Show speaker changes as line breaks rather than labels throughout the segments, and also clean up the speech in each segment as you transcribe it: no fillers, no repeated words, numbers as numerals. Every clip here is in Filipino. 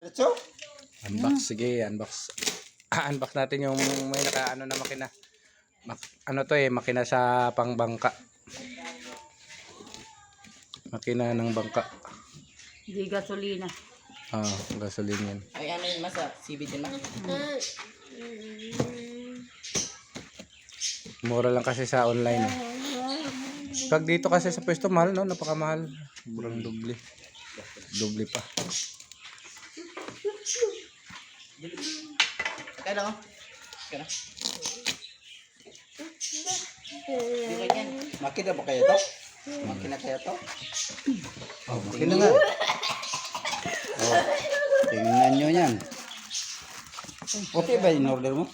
Ito?
Unbox, sige, unbox. Unbox natin yung may naka na makina. Ano to makina sa pangbangka. Makina ng bangka.
Di gasolina.
Gasoline yan.
Ay, ano yun, masa? CB din, ma?
Mura lang kasi sa online. Pag dito kasi sa pwesto, mahal, no? Napakamahal. Sobrang doble. Doble pa.
Kaya lang, oh. Kaya lang. Di ba yan? Makina ba kaya to? Makina kaya to?
Makina nga.
Tingnan nyo yan. Puti ba in order mo?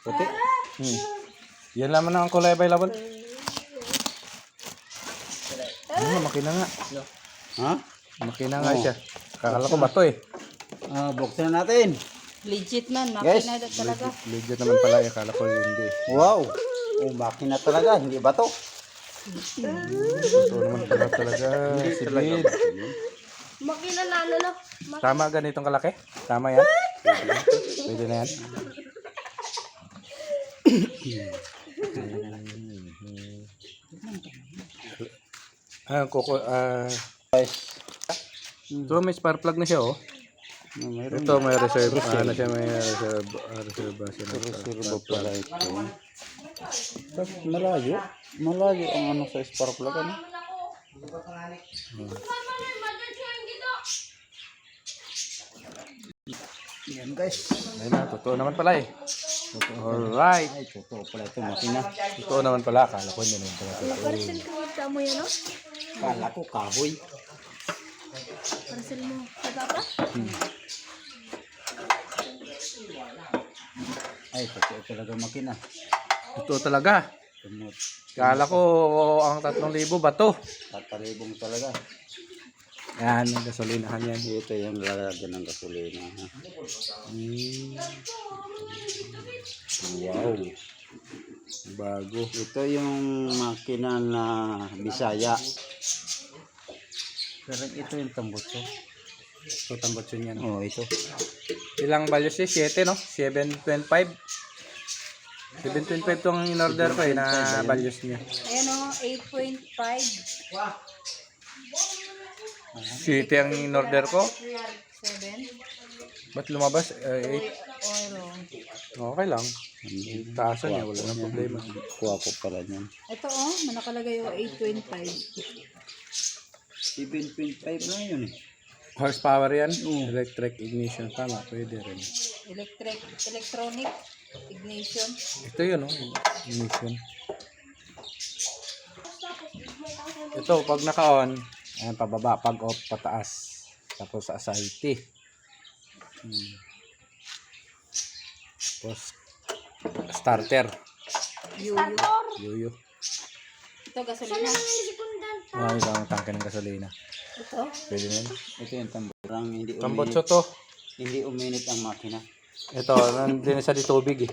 Puti? Yan lamang na ang kulay available. Makina nga.
Ha?
Makina nga siya. Kakala ko ba to
Buksan na natin.
Legit man,
Guys,
makina talaga.
Legit naman pala. Akala ko hindi.
Wow. Makina talaga, hindi ba to?
Ito naman pala talaga. Silid.
Makina na ano.
Tama ganitong kalaki? Tama yan? Pwede na yan?
Guys.
So may spark plug na siya Ito may reserve. May reserve
Reserve pala ito. Malayo. Malayo ang ano sa spark plug, ano? Yan guys.
Ayun na, totoo naman pala Alright.
Ay, totoo pala ito makina.
Totoo naman pala. Akala ko hindi naman pala.
Parcel ko mo yan, no?
Kala ko kahoy.
Parcel mo. Taga pa?
Ay, totoo talaga makina.
Totoo talaga.
Tumot.
Akala ko ang 3,000 ba to?
Tatalibong talaga.
Yan, gasolinahan yan.
Ito yung lalagyan ng gasolina.
Wow. Bago.
Ito yung makina na Bisaya. Pero ito yung tambutso.
Ito tambot yun yan.
Oh, ito.
Ilang values 7, no? 725. 725 tong in-order ko na values niya.
Ayan o, 8.5.
City ang in-order ko.
7.
Ba't lumabas? 8.
Euro.
Okay lang. Taasan niya, wala nang problema.
Kuha ko pala niyan.
Ito nakalagay o 8.5.
7.5 lang yun eh.
Horsepower yan. Electric ignition. Tama, pwede rin.
Electronic ignition.
Ito yun, no? Ignition. Ito, pag naka-on, ayan, pababa, pag off, pataas. Tapos sa SIT. Tapos, starter. Yuyo.
Ito gasolina.
Ito ang tangke ng gasolina.
Ito.
Pwede na yun.
Ito yung tamburang hindi
Tambotso
uminit.
to.
Hindi uminit ang makina.
Ito, hindi na siya di tubig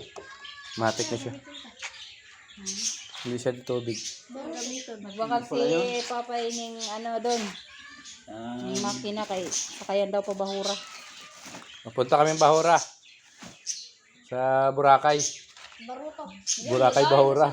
Matik na siya. Hindi siya di tubig.
Nagbakal si Papay ng doon. Yung makina sakayan daw pa bahura.
Napunta kami Bahura. Sa Boracay. Boracay, Bahura.